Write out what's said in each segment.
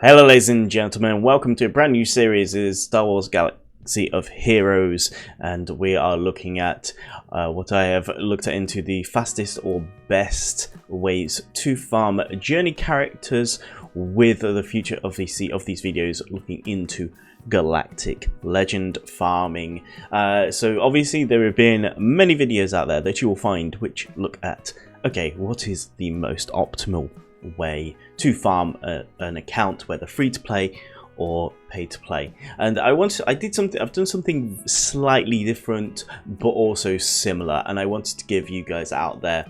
Hello ladies and gentlemen, welcome to a brand new series. It is Star Wars Galaxy of Heroes, and we are looking at what I have looked at into the fastest or best ways to farm journey characters with the future of these videos looking into galactic legend farming. So obviously there have been many videos out there that you will find which look at, okay, what is the most optimal way to farm an account, whether free to play or pay to play. And I've done something slightly different but also similar, and I wanted to give you guys out there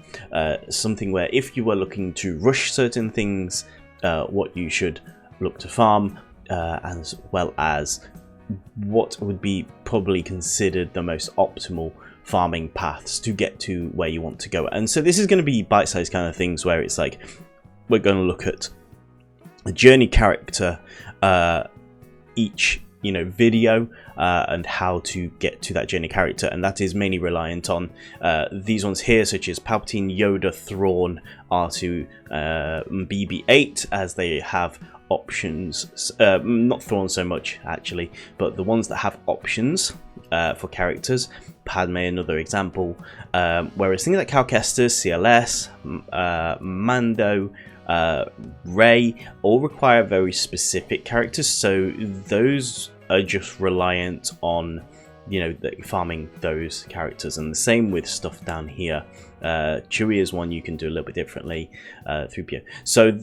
something where if you were looking to rush certain things, what you should look to farm, as well as what would be probably considered the most optimal farming paths to get to where you want to go. And so this is going to be bite-sized kind of things where it's like we're going to look at a journey character each video, and how to get to that journey character, and that is mainly reliant on these ones here, such as Palpatine, Yoda, Thrawn, R2, BB-8, as they have options. Not Thrawn so much actually, but the ones that have options for characters. Padme, another example, whereas things like Cal Kestis, CLS, Mando, Rey all require very specific characters, so those are just reliant on farming those characters. And the same with stuff down here. Chewie is one you can do a little bit differently, 3PO. So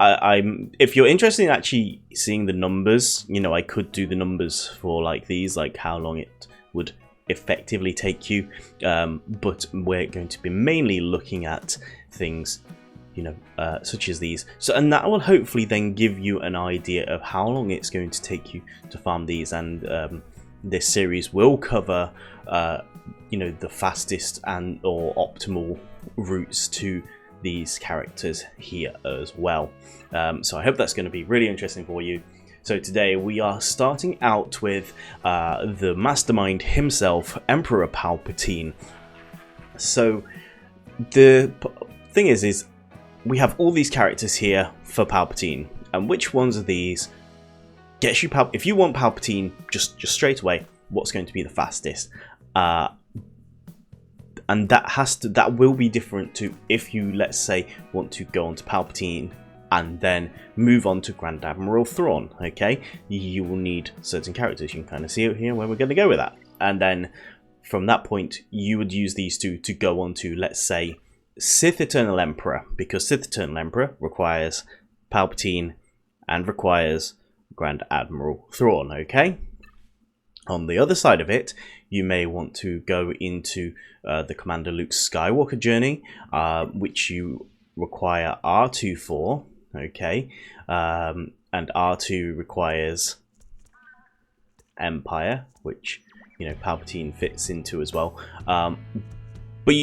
if you're interested in actually seeing the numbers, I could do the numbers for like these, like how long it would effectively take you, but we're going to be mainly looking at things such as these. And that will hopefully then give you an idea of how long it's going to take you to farm these. And this series will cover the fastest and or optimal routes to these characters here as well. So I hope that's going to be really interesting for you. So today we are starting out with the mastermind himself, Emperor Palpatine. So the thing is we have all these characters here for Palpatine, and which ones of these gets you if you want Palpatine just straight away, what's going to be the fastest? And that will be different to if you, let's say, want to go on to Palpatine and then move on to Grand Admiral Thrawn. Okay, you will need certain characters. You can kind of see it here where we're going to go with that, and then from that point you would use these two to go on to, let's say, Sith Eternal Emperor, because Sith Eternal Emperor requires Palpatine and requires Grand Admiral Thrawn. Okay, on the other side of it, you may want to go into the Commander Luke Skywalker journey, which you require R2 for. Okay, and R2 requires Empire, which Palpatine fits into as well. But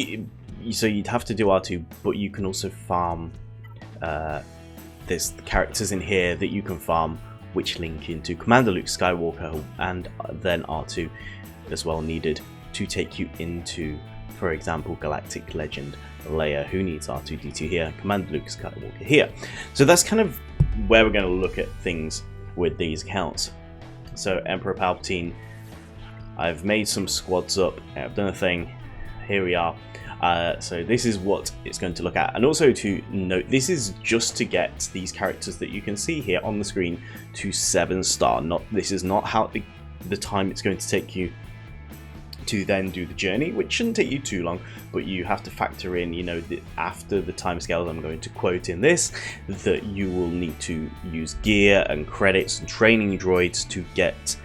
so you'd have to do R2, but you can also farm. There's characters in here that you can farm which link into Commander Luke Skywalker, and then R2 as well needed to take you into, for example, Galactic Legend Leia, who needs R2-D2 here, Commander Luke Skywalker here. So that's kind of where we're going to look at things with these accounts. So Emperor Palpatine, I've made some squads up, I've done a thing, here we are. So this is what it's going to look at, and also to note, this is just to get these characters that you can see here on the screen to 7-star. This is not how the time it's going to take you to then do the journey, which shouldn't take you too long, but you have to factor in, after the timescales I'm going to quote in this, that you will need to use gear and credits and training droids to get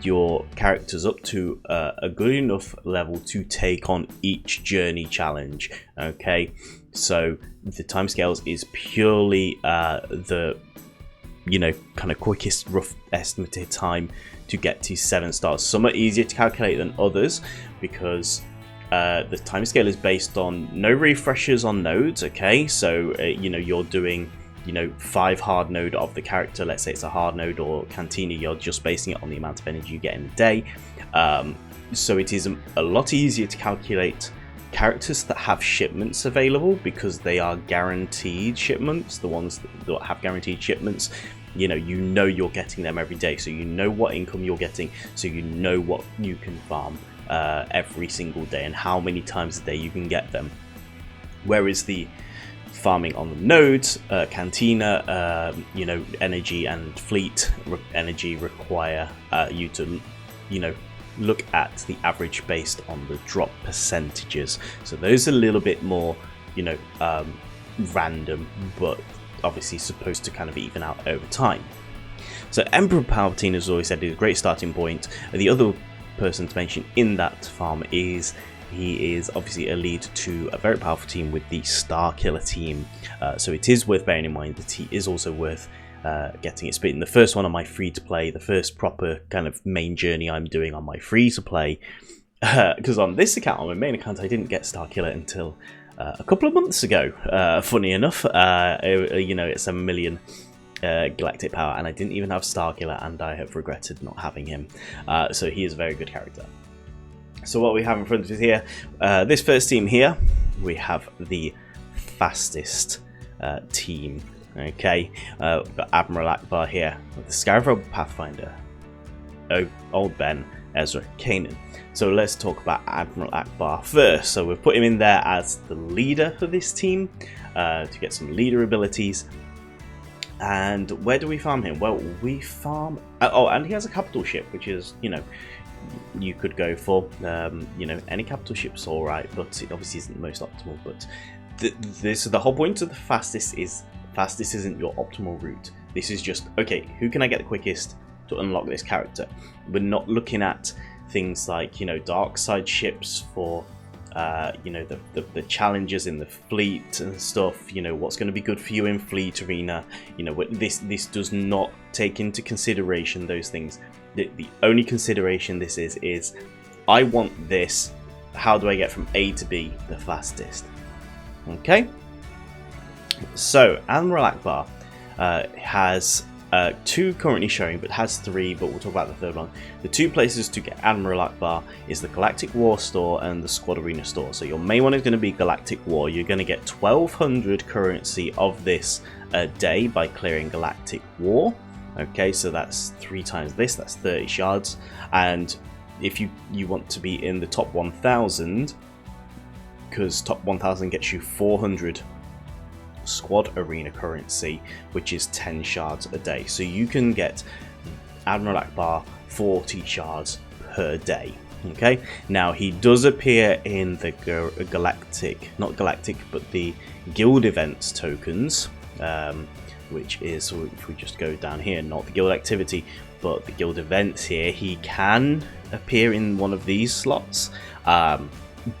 your characters up to a good enough level to take on each journey challenge. Okay, so the timescales is purely the kind of quickest rough estimated time to get to 7 stars. Some are easier to calculate than others because the timescale is based on no refreshers on nodes. Okay, so you're doing 5 hard node of the character. Let's say it's a hard node or Cantina, you're just basing it on the amount of energy you get in a day. So it is a lot easier to calculate characters that have shipments available because they are guaranteed shipments. The ones that have guaranteed shipments you know you're getting them every day, so you know what income you're getting, so you know what you can farm every single day and how many times a day you can get them. Whereas the farming on the nodes, Cantina, energy and fleet energy require you to, look at the average based on the drop percentages. So those are a little bit more, random, but obviously supposed to kind of even out over time. So Emperor Palpatine, as always said, is a great starting point. The other person to mention in that farm is he is obviously a lead to a very powerful team with the Star Killer team. So it is worth bearing in mind that he is also worth getting it split in the first one on my free to play, the first proper kind of main journey I'm doing on my free to play. Because on this account, on my main account, I didn't get Star Killer until a couple of months ago. Funny enough, it's 1 million galactic power, and I didn't even have Star Killer, and I have regretted not having him. So he is a very good character. So what we have in front of us here, this first team here, we have the fastest team. Okay, we've got Admiral Akbar here with the Scarif Rebel Pathfinder, Old Ben, Ezra, Kanan. So let's talk about Admiral Akbar first. So we've put him in there as the leader for this team to get some leader abilities. And where do we farm him? Well, we farm... and he has a capital ship, which is, you could go for. Any capital ship's alright, but it obviously isn't the most optimal. But the whole point of the fastest is... Fastest isn't your optimal route. This is just, okay, who can I get the quickest to unlock this character? We're not looking at things like, dark side ships for, the challenges in the fleet and stuff. What's going to be good for you in fleet arena. This does not take into consideration those things. The only consideration this is I want this. How do I get from A to B the fastest? Okay. So Admiral Akbar has 2 currently showing, but has 3, but we'll talk about the third one. The 2 places to get Admiral Akbar is the Galactic War store and the Squad Arena store. So your main one is going to be Galactic War. You're going to get 1200 currency of this a day by clearing Galactic War. Okay, so that's 3 times this, that's 30 shards. And if you want to be in the top 1000, because top 1000 gets you 400 Squad Arena currency, which is 10 shards a day. So you can get Admiral Akbar 40 shards per day. Okay, now he does appear in the the guild events tokens, which is, if we just go down here, not the guild activity but the guild events here, he can appear in one of these slots.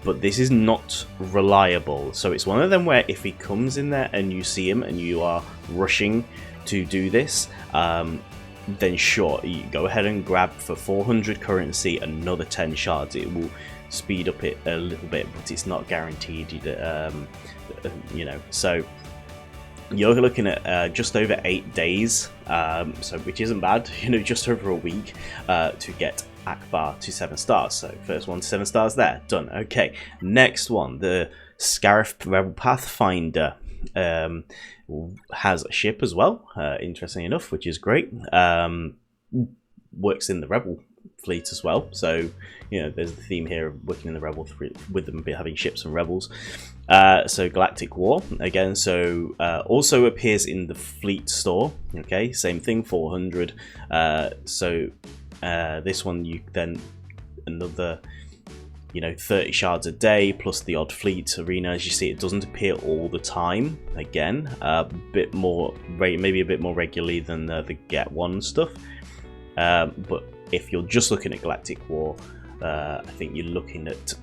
But this is not reliable. So it's one of them where if he comes in there and you see him and you are rushing to do this, then sure, you go ahead and grab for 400 currency another 10 shards. It will speed up it a little bit, but it's not guaranteed. So you're looking at just over 8 days, so which isn't bad. Just over a week to get Akbar to 7 stars. So first one to 7 stars there, done. Okay, next one, the Scarif Rebel Pathfinder has a ship as well, interesting enough, which is great. Works in the Rebel fleet as well, so there's the theme here of working in the Rebel fleet with them having ships and rebels. So Galactic War again, so also appears in the fleet store. Okay, same thing, 400. This one you then another 30 shards a day plus the odd fleet arena. As you see, it doesn't appear all the time. Again, a bit more, maybe a bit more regularly than the Get One stuff. But if you're just looking at Galactic War, I think you're looking at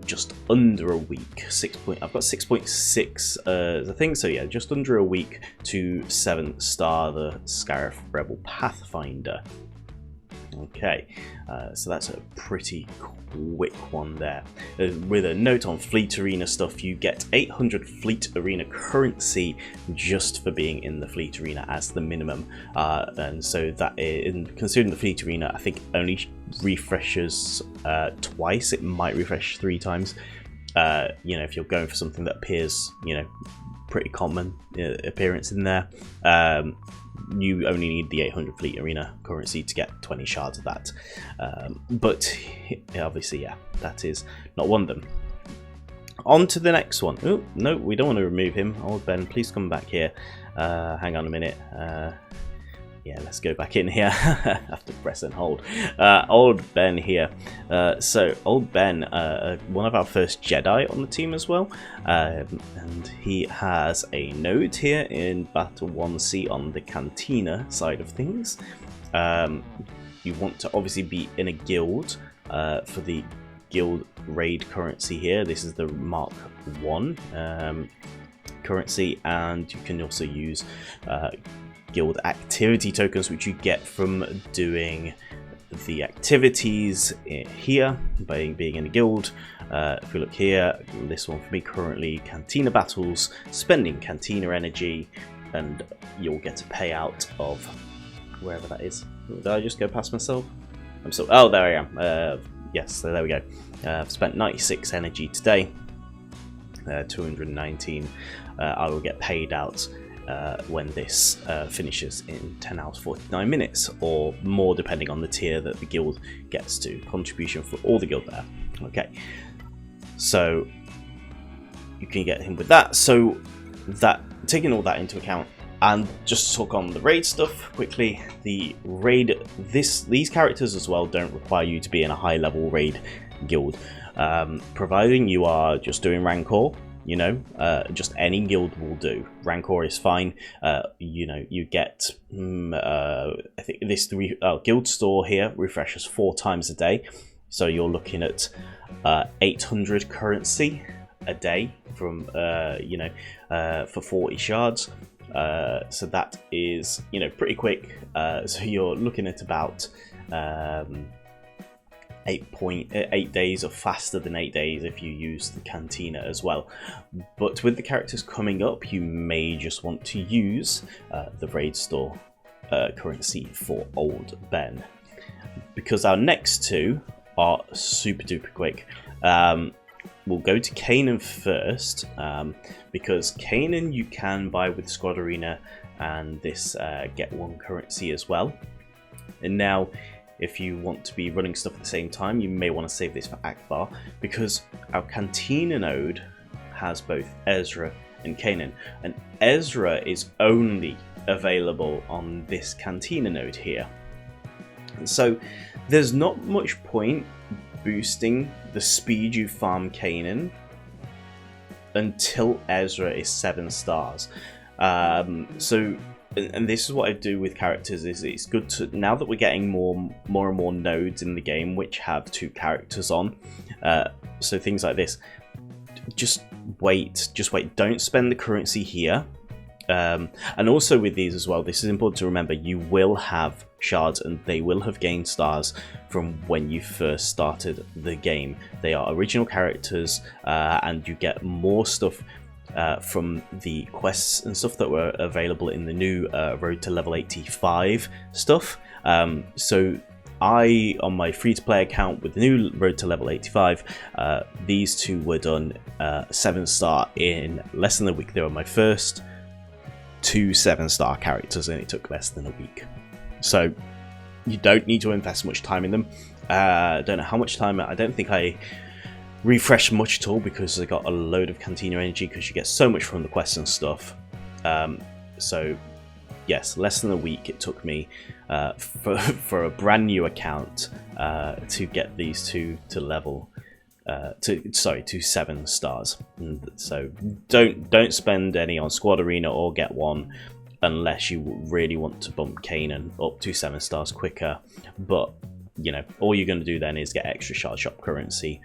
just under a week. I've got 6.6 as a thing, so yeah, just under a week to 7 star the Scarif Rebel Pathfinder. Okay, so that's a pretty quick one there. With a note on Fleet Arena stuff, you get 800 Fleet Arena currency just for being in the Fleet Arena as the minimum. And so that, considering the Fleet Arena, I think only refreshes twice. It might refresh 3 times. If you're going for something that appears, pretty common appearance in there. You only need the 800 fleet arena currency to get 20 shards of that, but obviously, yeah, that is not one of them. On to the next one. Oh no, we don't want to remove him. Old Ben, please come back here. Hang on a minute. Yeah, let's go back in here. I have to press and hold. Old Ben here. So Old Ben, one of our first Jedi on the team as well, and he has a node here in Battle 1C on the Cantina side of things. You want to obviously be in a guild for the guild raid currency here. This is the Mark 1 currency, and you can also use guild activity tokens, which you get from doing the activities here by being in a guild. If we look here, this one for me currently, Cantina battles, spending Cantina energy, and you'll get a payout of wherever that is. Did I just go past myself? Oh, there I am. Yes, so there we go. I've spent 96 energy today, 219. I will get paid out when this finishes in 10 hours 49 minutes or more, depending on the tier that the guild gets to. Contribution for all the guild there. Okay, so you can get him with that. So that, taking all that into account, and just to talk on the raid stuff quickly, the raid, these characters as well don't require you to be in a high level raid guild, providing you are just doing Rancor. You know, just any guild will do. Rancor is fine. You know, you get, I think this guild store here refreshes 4 times a day. So you're looking at 800 currency a day from, you know, for 40 shards. So that is, you know, pretty quick. So you're looking at about 8 days, or faster than 8 days if you use the Cantina as well. But with the characters coming up, you may just want to use the raid store currency for Old Ben, because our next two are super duper quick. We'll go to Kanan first, because Kanan you can buy with Squad Arena and this get 1 currency as well. And now, if you want to be running stuff at the same time, you may want to save this for Akbar, because our Cantina node has both Ezra and Kanan, and Ezra is only available on this Cantina node here. And so there's not much point boosting the speed you farm Kanan until Ezra is 7 stars. And this is what I do with characters, is it's good to, now that we're getting more and more nodes in the game which have 2 characters on, so things like this, just wait, don't spend the currency here. And also with these as well, this is important to remember, you will have shards and they will have gained stars from when you first started the game. They are original characters, and you get more stuff from the quests and stuff that were available in the new Road to Level 85 stuff. So I, on my free-to-play account with the new Road to Level 85, these 2 were done 7-star in less than a week. They were my first 2 7-star characters, and it took less than a week. So you don't need to invest much time in them. I don't know how much time. I don't think I refresh much at all, because I got a load of Cantina energy, because you get so much from the quests and stuff. So yes, less than a week it took me for a brand new account to get these 2 to level to 7 stars. And so don't spend any on Squad Arena or get 1 unless you really want to bump Kanan up to 7 stars quicker. But you know, all you're going to do then is get extra shard shop currency,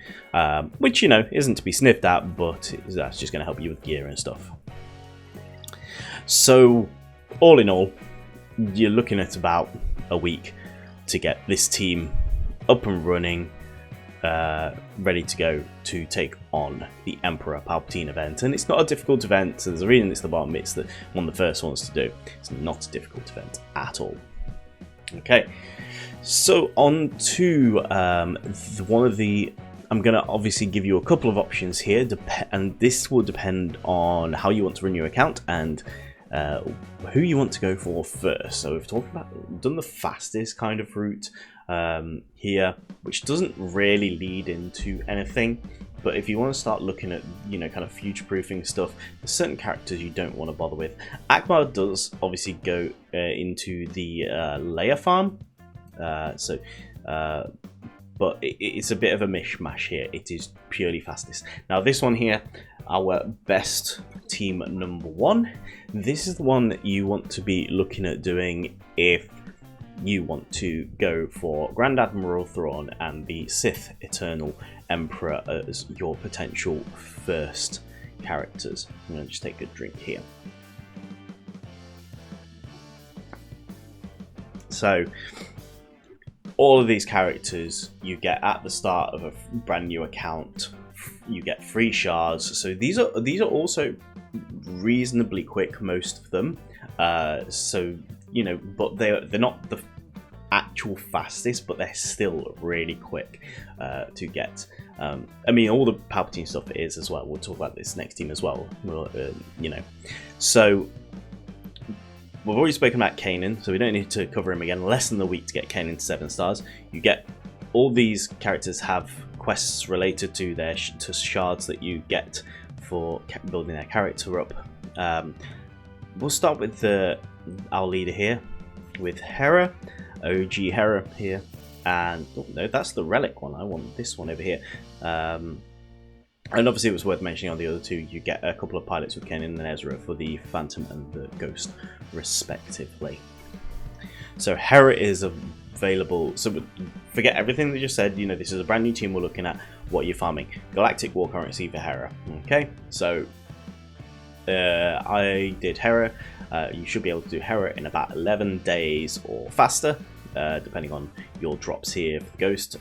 which, you know, isn't to be sniffed at, but that's just going to help you with gear and stuff. So all in all, you're looking at about a week to get this team up and running, ready to go to take on the Emperor Palpatine event. And it's not a difficult event, so there's a reason it's the bottom. It's one of the first ones to do. It's not a difficult event at all. Okay, so on to one of the I'm going to obviously give you a couple of options here, and this will depend on how you want to run your account and who you want to go for first. So we've done the fastest kind of route here, which doesn't really lead into anything. But if you want to start looking at, you know, kind of future-proofing stuff, there's certain characters you don't want to bother with. Akbar does obviously go into the layer farm, but it's a bit of a mishmash here. It is purely fastest. Now this one here, our best team number 1. This is the one that you want to be looking at doing if you want to go for Grand Admiral Thrawn and the Sith Eternal Emperor as your potential first characters. I'm going to just take a drink here. So all of these characters you get at the start of a brand new account. You get free shards. So these are also reasonably quick, most of them. So you know, but they're not the actual fastest, but they're still really quick to get. I mean, all the Palpatine stuff is as well. We'll talk about this next team as well. You know, so we've already spoken about Kanan, so we don't need to cover him again. Less than a week to get Kanan to 7 stars. You get all these characters have quests related to their shards that you get for building their character up. We'll start with our leader here, with Hera, OG Hera here, and oh no, that's the relic one. I want this one over here. And obviously it was worth mentioning on the other two, you get a couple of pilots with Kanan and Ezra for the Phantom and the Ghost respectively. So Hera is available, so forget everything that you just said. You know, this is a brand new team we're looking at. What you're farming, Galactic War Currency for Hera. Okay, so I did Hera. You should be able to do Hera in about 11 days or faster, depending on your drops here for Ghost.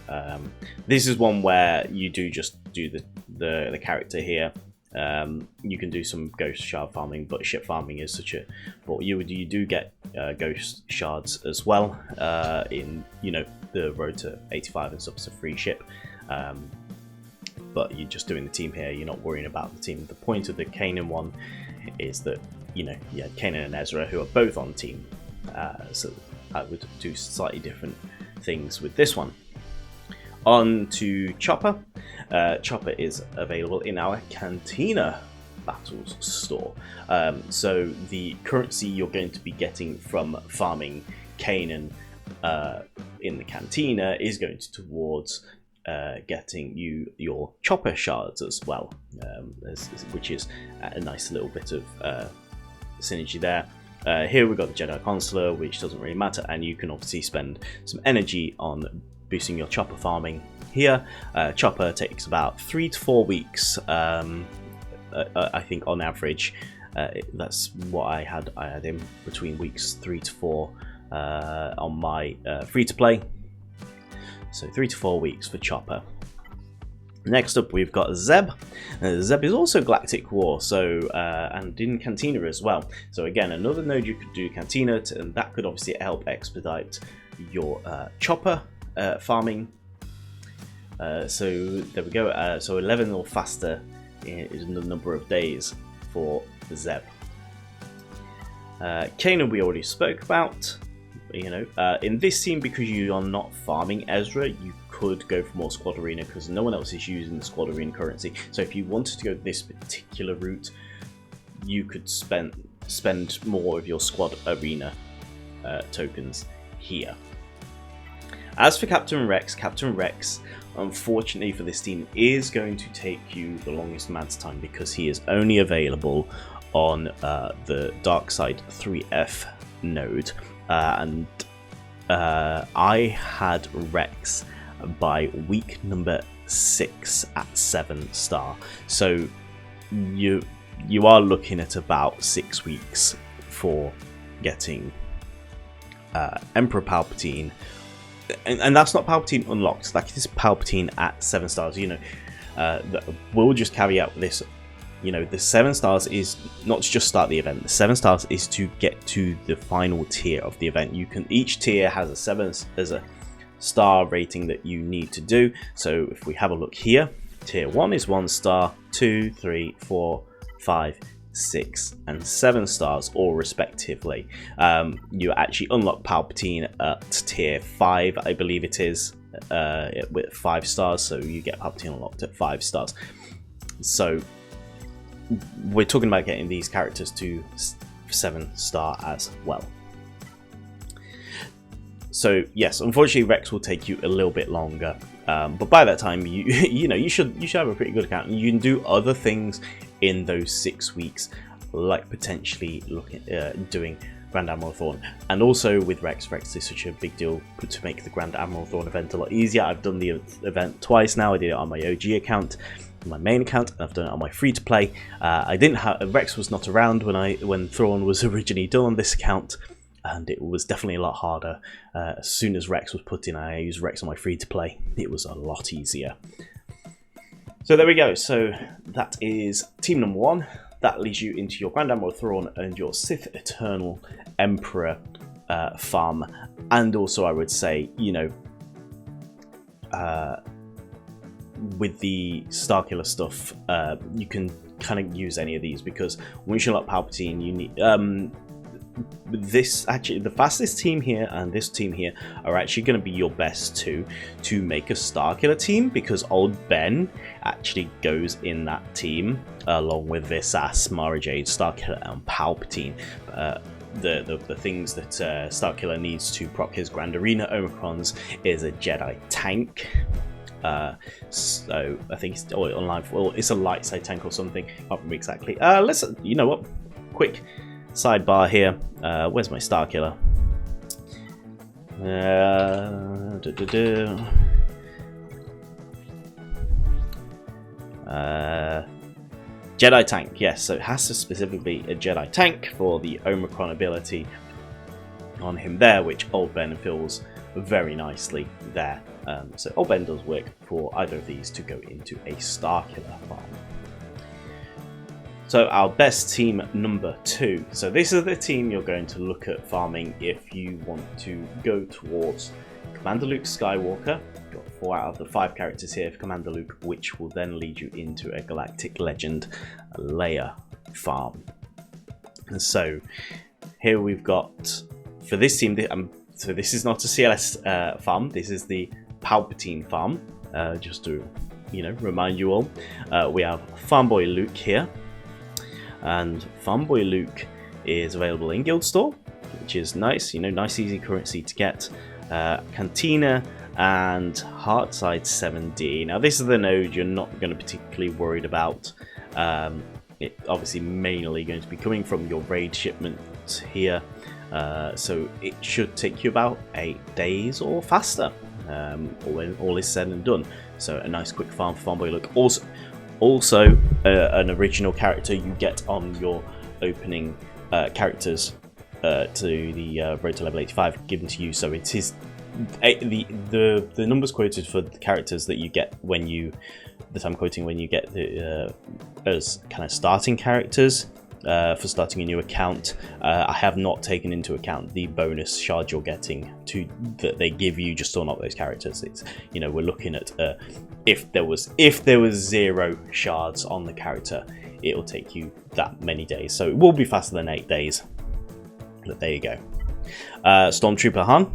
This is one where you do just do the character here. You can do some Ghost shard farming, but ship farming is such a... But you do get Ghost shards as well in, you know, the road to 85 and stuff. It's a free ship. But you're just doing the team here. You're not worrying about the team. The point of the Kanan one is that, you know, you had Kanan and Ezra who are both on team. So I would do slightly different things with this one. On to Chopper. Chopper is available in our Cantina Battles store. So the currency you're going to be getting from farming Kanan in the Cantina is going towards getting you your Chopper shards as well, which is a nice little bit of synergy there. Here we've got the Jedi Consular, which doesn't really matter, and you can obviously spend some energy on boosting your Chopper farming here. Chopper takes about 3 to 4 weeks, I think on average. That's what I had in between weeks 3 to 4 on my free-to-play. So 3 to 4 weeks for Chopper. Next up we've got Zeb. Zeb is also Galactic War, so and in Cantina as well. So again, another node you could do Cantina, and that could obviously help expedite your Chopper farming. So there we go. So 11 or faster is the number of days for Zeb. Kanan we already spoke about. You know, in this team, because you are not farming Ezra, you could go for more Squad Arena because no one else is using the Squad Arena currency. So if you wanted to go this particular route, you could spend more of your Squad Arena tokens here. As for Captain Rex, unfortunately for this team, is going to take you the longest amount of time because he is only available on the Darkside 3F node. And I had Rex by week number 6 at 7 star. So you are looking at about 6 weeks for getting Emperor Palpatine. And that's not Palpatine unlocked. Like, this is Palpatine at 7 stars. You know, we'll just carry out this. You know, the 7 stars is not to just start the event. The 7 stars is to get to the final tier of the event. Each tier has a star rating that you need to do. So if we have a look here, tier 1 is 1 star, 2, 3, 4, 5, 6 and 7 stars, all respectively. You actually unlock Palpatine at tier 5, I believe it is, with 5 stars, so you get Palpatine unlocked at 5 stars. So we're talking about getting these characters to 7 star as well. So yes, unfortunately Rex will take you a little bit longer, but by that time you should have a pretty good account, and you can do other things in those 6 weeks, like potentially doing Grand Admiral Thrawn. And also with Rex is such a big deal to make the Grand Admiral Thrawn event a lot easier. I've done the event twice now. I did it on my OG account, my main account, and I've done it on my free-to-play. I didn't have Rex was not around when Thrawn was originally done on this account, and it was definitely a lot harder. As soon as Rex was put in, I used Rex on my free-to-play. It was a lot easier. So there we go. So that is team number 1. That leads you into your Grand Admiral Thrawn and your Sith Eternal Emperor farm. And also, I would say, you know, with the Starkiller stuff, you can kind of use any of these, because once you unlock Palpatine, you need this actually the fastest team here and this team here are actually going to be your best two to make a Starkiller team, because old Ben actually goes in that team along with this Mara Jade, Starkiller and Palpatine. The things that Starkiller needs to proc his Grand Arena Omicrons is a Jedi tank. So I think it's online. Well, it's a light side tank or something. I can't remember exactly. Let's. You know what? Quick sidebar here. Where's my Starkiller? Jedi tank. Yes, so it has to specifically be a Jedi tank for the Omicron ability on him there, which Old Ben fills very nicely there. So Old Ben does work for either of these to go into a Starkiller farm. So our best team number 2. So this is the team you're going to look at farming if you want to go towards Commander Luke Skywalker. You've got 4 out of the 5 characters here for Commander Luke, which will then lead you into a Galactic Legend Leia farm. And so here we've got, for this team, so this is not a CLS farm, this is the Palpatine farm, just to, you know, remind you all. We have Farmboy Luke here, and Farmboy Luke is available in Guild Store, which is nice, you know, nice easy currency to get. Cantina and Heartside 7D. Now this is the node you're not going to particularly worried about. It obviously mainly going to be coming from your raid shipments here, so it should take you about 8 days or faster when all is said and done. So a nice quick farm for Farmboy Luke. Also an original character you get on your opening characters to the road to level 85 given to you. So it is the numbers quoted for the characters that you get when you, that I'm quoting, when you get the as kind of starting characters for starting a new account. I have not taken into account the bonus shards you're getting that they give you just to unlock those characters. It's, you know, we're looking at if there was 0 shards on the character, it'll take you that many days. So it will be faster than 8 days. But there you go. Stormtrooper Han,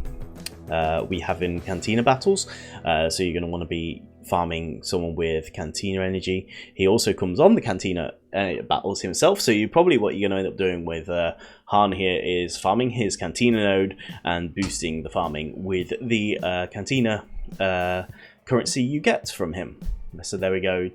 we have in Cantina battles, so you're going to want to be farming someone with Cantina energy. He also comes on the Cantina battles himself, so what you're going to end up doing with Han here is farming his Cantina node and boosting the farming with the Cantina currency you get from him. So there we go.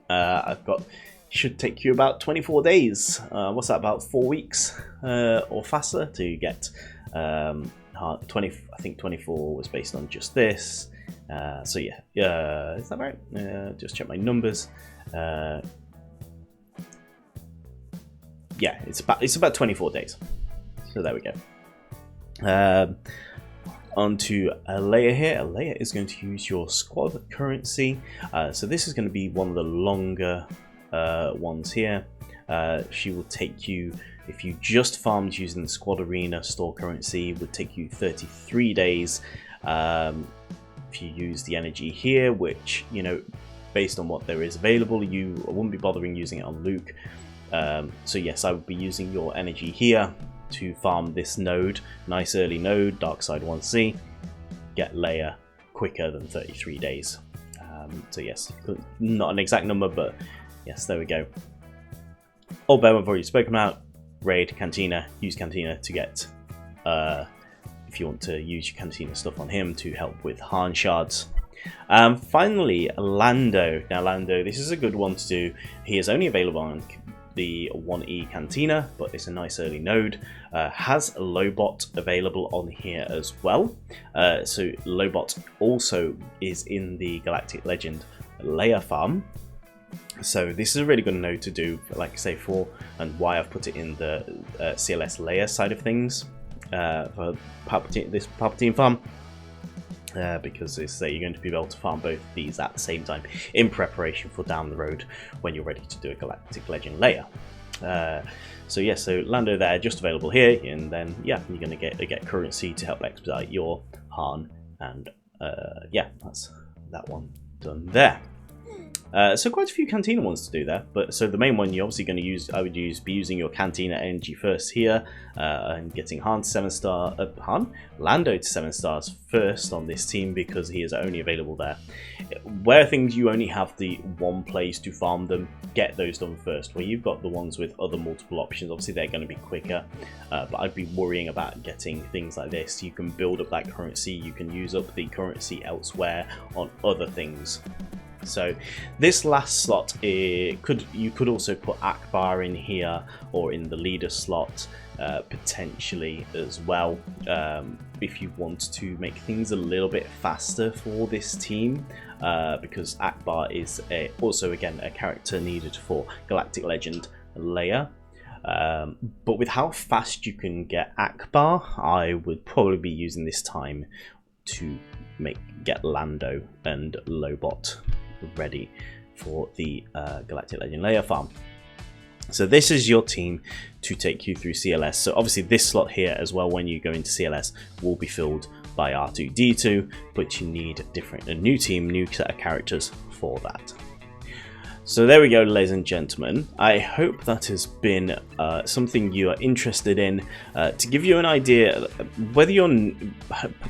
I've got, should take you about 24 days. What's that, about 4 weeks or faster to get 20. I think 24 was based on just this. So yeah, is that right? Just check my numbers. Yeah, it's about 24 days. So there we go. On to Leia here. Leia is going to use your squad currency. So this is going to be one of the longer ones here. She will take you, if you just farmed using the squad arena store currency, would take you 33 days. if you use the energy here, which, you know, based on what there is available, you wouldn't be bothering using it on Luke. So yes, I would be using your energy here to farm this node, nice early node, Dark Side 1C, get Leia quicker than 33 days. So yes, not an exact number, but yes, there we go. Old Bear I've already spoken about. Raid Cantina, use Cantina to get, if you want to use your Cantina stuff on him to help with Han shards. Finally, Lando. Now Lando, this is a good one to do. He is only available on the 1E Cantina, but it's a nice early node. Has a Lobot available on here as well. So Lobot also is in the Galactic Legend Leia farm. So this is a really good node to do, like I say, for and why I've put it in the CLS Leia side of things for Palpatine, this Palpatine farm. Because it's you're going to be able to farm both of these at the same time in preparation for down the road when you're ready to do a Galactic Legend Leia. So yeah, so Lando there, just available here, and then yeah, you're going to get currency to help expedite your Han, and yeah, that's that one done there. So quite a few Cantina ones to do there, but so the main one you're obviously going to use, I would be using your Cantina energy first here, and getting Han to 7-star, Lando to 7 stars first on this team because he is only available there. Where things you only have the one place to farm them, get those done first. Where you've got the ones with other multiple options, obviously they're going to be quicker, but I'd be worrying about getting things like this. You can build up that currency, you can use up the currency elsewhere on other things. So this last slot, you could also put Akbar in here or in the leader slot potentially as well, if you want to make things a little bit faster for this team, because Akbar is also again a character needed for Galactic Legend Leia. But with how fast you can get Akbar, I would probably be using this time to get Lando and Lobot ready for the Galactic Legend Leia farm. So this is your team to take you through CLS. So obviously this slot here as well, when you go into CLS, will be filled by R2-D2, but you need a new team, new set of characters for that. So there we go, ladies and gentlemen. I hope that has been something you are interested in. To give you an idea, whether you're,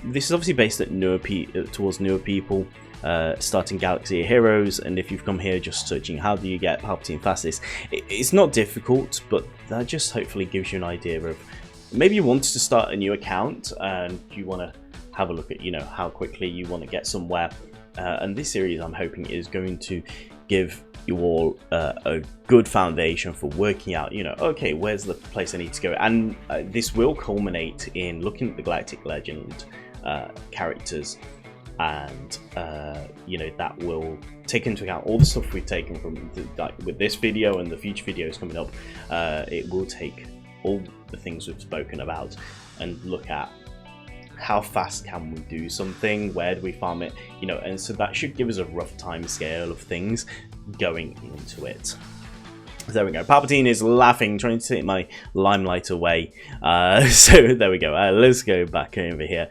this is obviously based at towards newer people, starting Galaxy of Heroes, and if you've come here just searching how do you get Palpatine fastest, it's not difficult, but that just hopefully gives you an idea of maybe you wanted to start a new account and you want to have a look at, you know, how quickly you want to get somewhere, and this series I'm hoping is going to give you all a good foundation for working out, you know, okay, where's the place I need to go, and this will culminate in looking at the Galactic Legend characters, and you know, that will take into account all the stuff we've taken from with this video and the future videos coming up. It will take all the things we've spoken about and look at how fast can we do something, where do we farm it, you know, and so that should give us a rough time scale of things going into it. There we go. Palpatine is laughing, trying to take my limelight away. So there we go. Let's go back over here.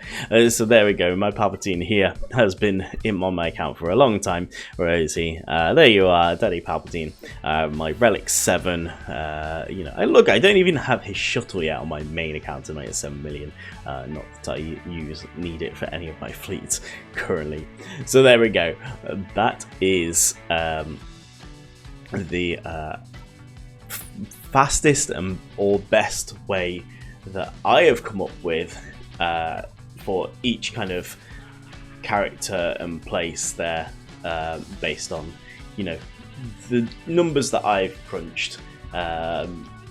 So there we go. My Palpatine here has been on my account for a long time. Where is he? There you are, Daddy Palpatine. My Relic 7. You know, look, I don't even have his shuttle yet on my main account. I'm at 7 million. Not that I need it for any of my fleets currently. So there we go. That is the fastest and or best way that I have come up with for each kind of character and place there, based on, you know, the numbers that I've crunched.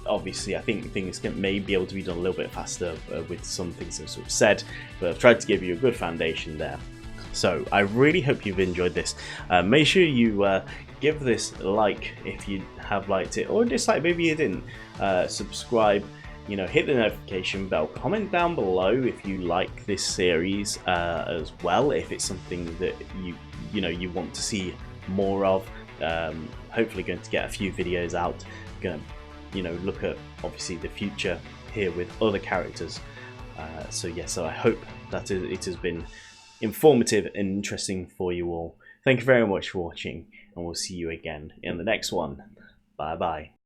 Obviously I think things may be able to be done a little bit faster with some things I've sort of said, but I've tried to give you a good foundation there. So I really hope you've enjoyed this. Make sure you give this a like if you have liked it, or dislike maybe you didn't. Subscribe, you know, hit the notification bell, comment down below if you like this series as well, if it's something that you want to see more of. Hopefully going to get a few videos out, going to, you know, look at obviously the future here with other characters. So yeah, so I hope that it has been informative and interesting for you all. Thank you very much for watching, and we'll see you again in the next one. Bye bye.